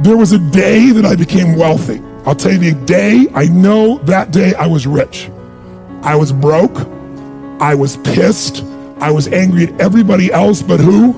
There was a day that I became wealthy. I'll tell you the day, I know that day I was rich. I was broke. I was pissed. I was angry at everybody else but who?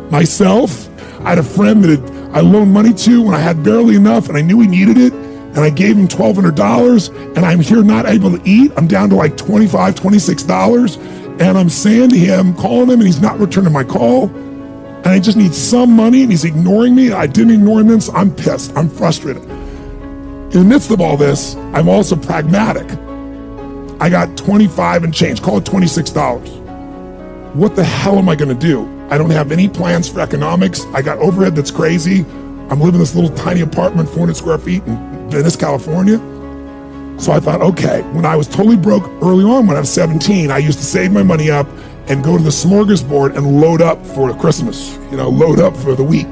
Myself. I had a friend that I loaned money to when I had barely enough and I knew he needed it. And I gave him $1,200 and I'm here not able to eat. I'm down to like $25, $26. And I'm saying to him, calling him, and he's not returning my call. And I just need some money and he's ignoring me. I didn't ignore him, so I'm pissed. I'm frustrated. In the midst of all this, I'm also pragmatic. I got 25 and change, call it $26. What the hell am I gonna do? I don't have any plans for economics. I got overhead that's crazy. I'm living in this little tiny apartment, 400 square feet in Venice, California. So I thought, okay, when I was totally broke early on when I was 17, I used to save my money up and go to the smorgasbord and load up for Christmas, load up for the week.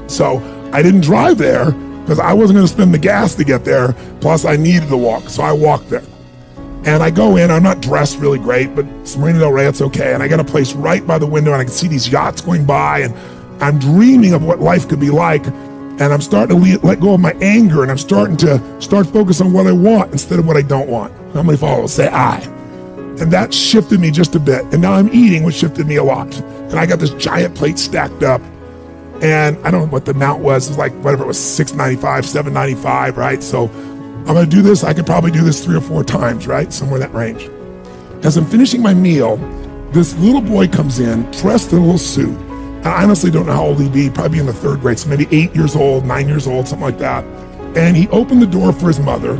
So I didn't drive there because I wasn't gonna spend the gas to get there, plus I needed to walk, so I walked there. And I go in, I'm not dressed really great, but it's Marina Del Rey, it's okay. And I got a place right by the window and I can see these yachts going by and I'm dreaming of what life could be like. And I'm starting to let go of my anger and I'm starting to focus on what I want instead of what I don't want. How many followers say I? And that shifted me just a bit. And now I'm eating, which shifted me a lot. And I got this giant plate stacked up. And I don't know what the amount was. It was like, whatever it was, $6.95, $7.95, right? So I'm gonna do this, I could probably do this 3 or 4 times, right? Somewhere in that range. As I'm finishing my meal, this little boy comes in, dressed in a little suit. And I honestly don't know how old he'd be, probably in the 3rd grade, so maybe 8 years old, 9 years old, something like that. And he opened the door for his mother,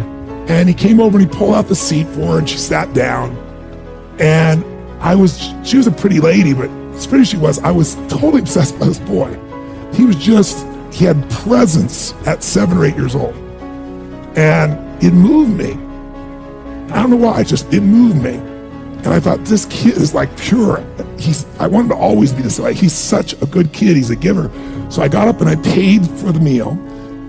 and he came over and he pulled out the seat for her, and she sat down. And she was a pretty lady, but as pretty as she was, I was totally obsessed by this boy. He had presence at 7 or 8 years old. And it moved me. I don't know why, it moved me. And I thought, this kid is like pure. I want him to always be this way. He's such a good kid, he's a giver. So I got up and I paid for the meal,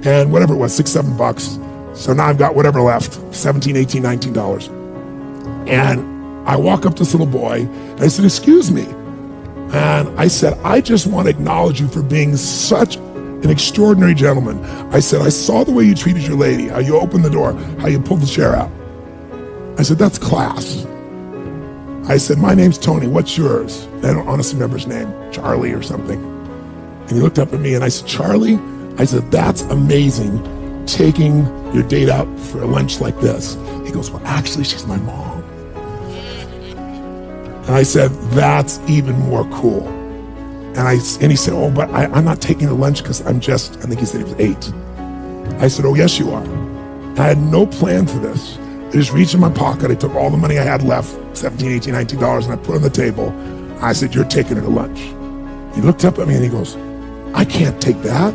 and whatever it was, $6, $7. So now I've got whatever left, $17, $18, $19. And I walk up to this little boy, and I said, excuse me. And I said, I just want to acknowledge you for being such an extraordinary gentleman. I said, I saw the way you treated your lady, how you opened the door, how you pulled the chair out. I said, that's class. I said, my name's Tony, what's yours? And I don't honestly remember his name, Charlie or something. And he looked up at me and I said, Charlie? I said, that's amazing, taking your date out for a lunch like this. He goes, well, actually, she's my mom. And I said, that's even more cool. And he said, oh, but I'm not taking her lunch because I think he said he was 8. I said, oh, yes, you are. I had no plan for this. I just reached in my pocket. I took all the money I had left, $17, $18, $19, and I put it on the table. I said, you're taking her to lunch. He looked up at me and he goes, I can't take that.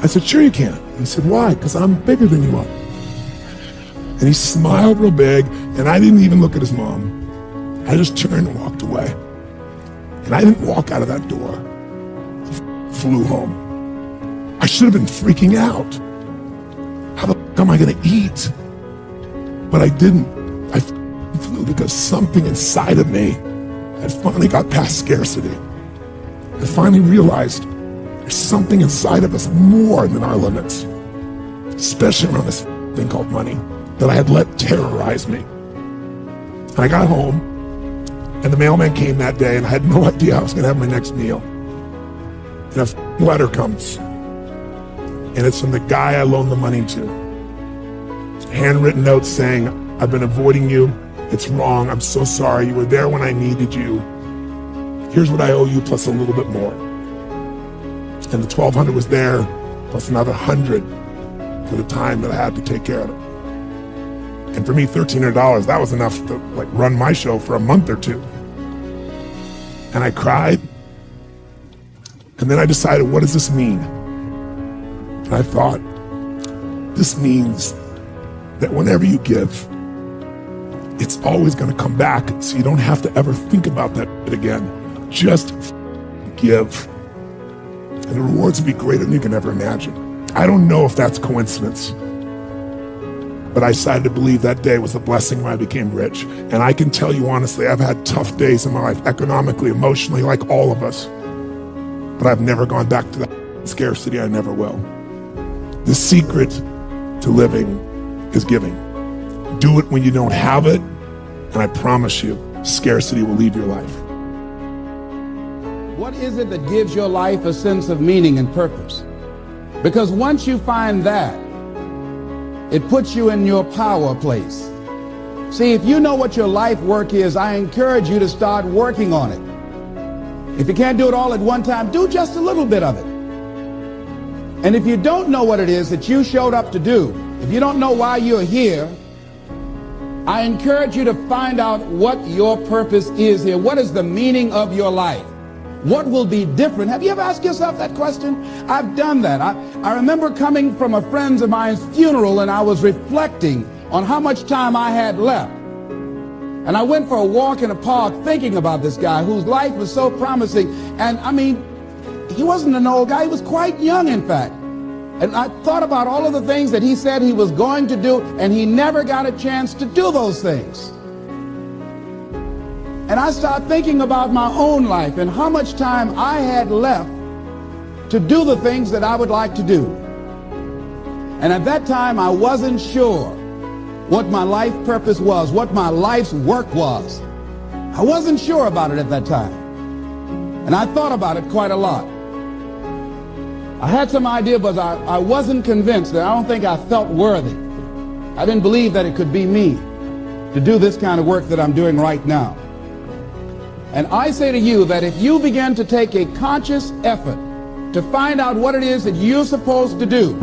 I said, sure you can. He said, why? Because I'm bigger than you are. And he smiled real big, and I didn't even look at his mom. I just turned and walked away. And I didn't walk out of that door. I flew home. I should have been freaking out. How the fuck am I gonna eat? But I didn't. I flew because something inside of me had finally got past scarcity. I finally realized there's something inside of us more than our limits, especially around this thing called money that I had let terrorize me. And I got home, and the mailman came that day, and I had no idea I was gonna have my next meal. And a letter comes, and it's from the guy I loaned the money to. Handwritten note saying, I've been avoiding you. It's wrong. I'm so sorry. You were there when I needed you. Here's what I owe you plus a little bit more. And the $1,200 was there plus another $100 for the time that I had to take care of it. And for me, $1,300, that was enough to run my show for a month or 2. And I cried. And then I decided, what does this mean? And I thought, this means that whenever you give, it's always gonna come back, so you don't have to ever think about that again. Just give. And the rewards will be greater than you can ever imagine. I don't know if that's coincidence, but I decided to believe that day was the blessing when I became rich. And I can tell you honestly, I've had tough days in my life, economically, emotionally, like all of us, but I've never gone back to that. Scarcity, I never will. The secret to living is giving. Do it when you don't have it, and I promise you, scarcity will leave your life. What is it that gives your life a sense of meaning and purpose? Because once you find that, it puts you in your power place. See, if you know what your life work is, I encourage you to start working on it. If you can't do it all at one time, do just a little bit of it. And if you don't know what it is that you showed up to do, if you don't know why you're here, I encourage you to find out what your purpose is here. What is the meaning of your life? What will be different? Have you ever asked yourself that question? I've done that. I remember coming from a friend of mine's funeral, and I was reflecting on how much time I had left. And I went for a walk in a park thinking about this guy whose life was so promising. And I mean, he wasn't an old guy. He was quite young, in fact. And I thought about all of the things that he said he was going to do, and he never got a chance to do those things. And I started thinking about my own life and how much time I had left to do the things that I would like to do. And at that time, I wasn't sure what my life purpose was, what my life's work was. I wasn't sure about it at that time. And I thought about it quite a lot. I had some idea, but I wasn't convinced. I don't think I felt worthy. I didn't believe that it could be me to do this kind of work that I'm doing right now. And I say to you that if you begin to take a conscious effort to find out what it is that you're supposed to do,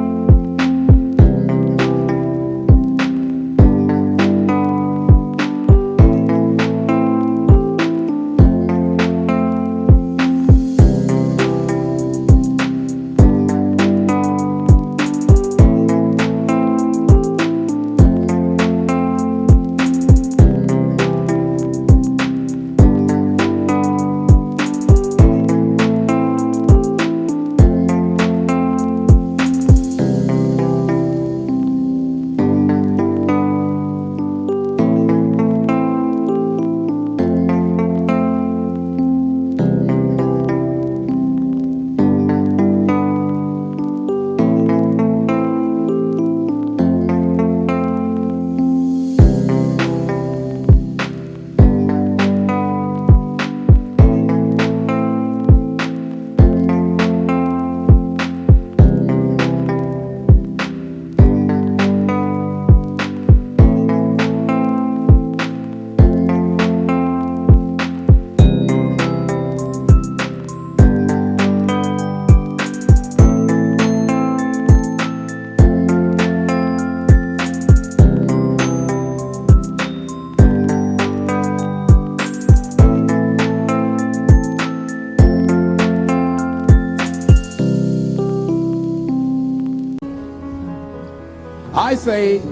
I say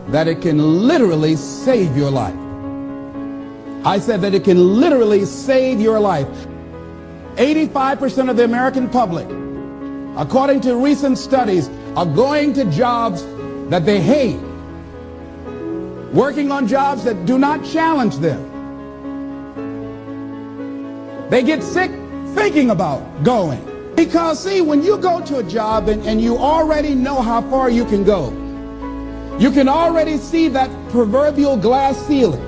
that it can literally save your life. I said that it can literally save your life. 85% of the American public, according to recent studies, are going to jobs that they hate, working on jobs that do not challenge them. They get sick thinking about going. Because, see, when you go to a job and you already know how far you can go, you can already see that proverbial glass ceiling.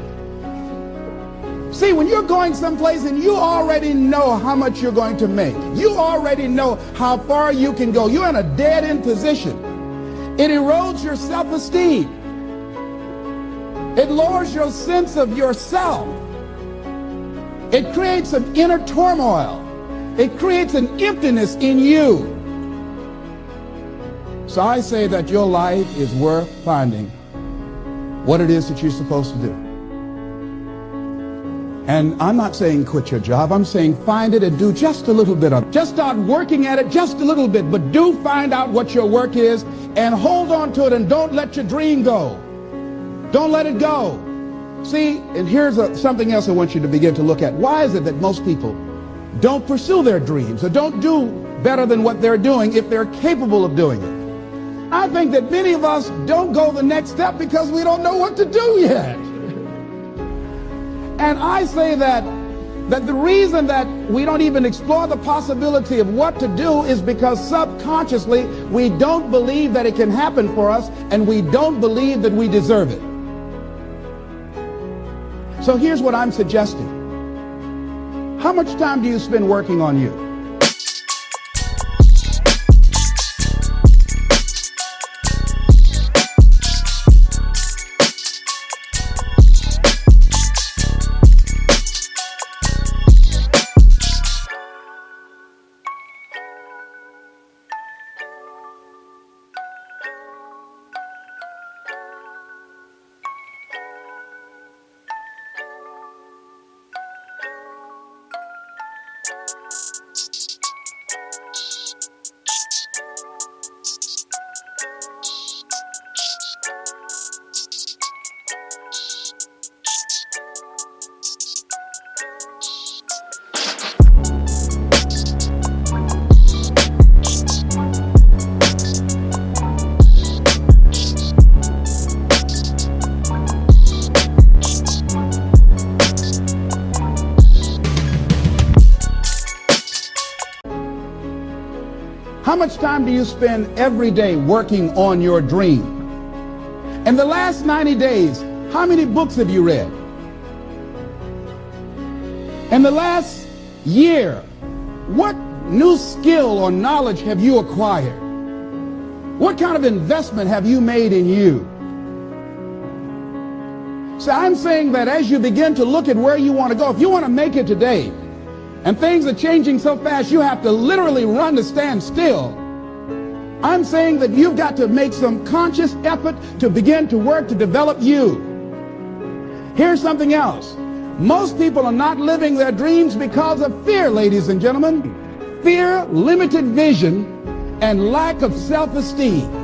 See, when you're going someplace and you already know how much you're going to make, you already know how far you can go, you're in a dead-end position. It erodes your self-esteem. It lowers your sense of yourself. It creates an inner turmoil. It creates an emptiness in you. So I say that your life is worth finding what it is that you're supposed to do. And I'm not saying quit your job. I'm saying find it and do just a little bit of it. Just start working at it just a little bit, but do find out what your work is and hold on to it, and don't let your dream go. Don't let it go. See, and here's something else I want you to begin to look at. Why is it that most people don't pursue their dreams or don't do better than what they're doing if they're capable of doing it? I think that many of us don't go the next step because we don't know what to do yet. And I say that that the reason that we don't even explore the possibility of what to do is because subconsciously we don't believe that it can happen for us, and we don't believe that we deserve it. So here's what I'm suggesting. How much time do you spend working on you? How much time do you spend every day working on your dream? In the last 90 days, how many books have you read? In the last year, what new skill or knowledge have you acquired? What kind of investment have you made in you? So I'm saying that as you begin to look at where you want to go, if you want to make it today, and things are changing so fast you have to literally run to stand still, I'm saying that you've got to make some conscious effort to begin to work to develop you. Here's something else. Most people are not living their dreams because of fear, ladies and gentlemen. Fear, limited vision, and lack of self-esteem.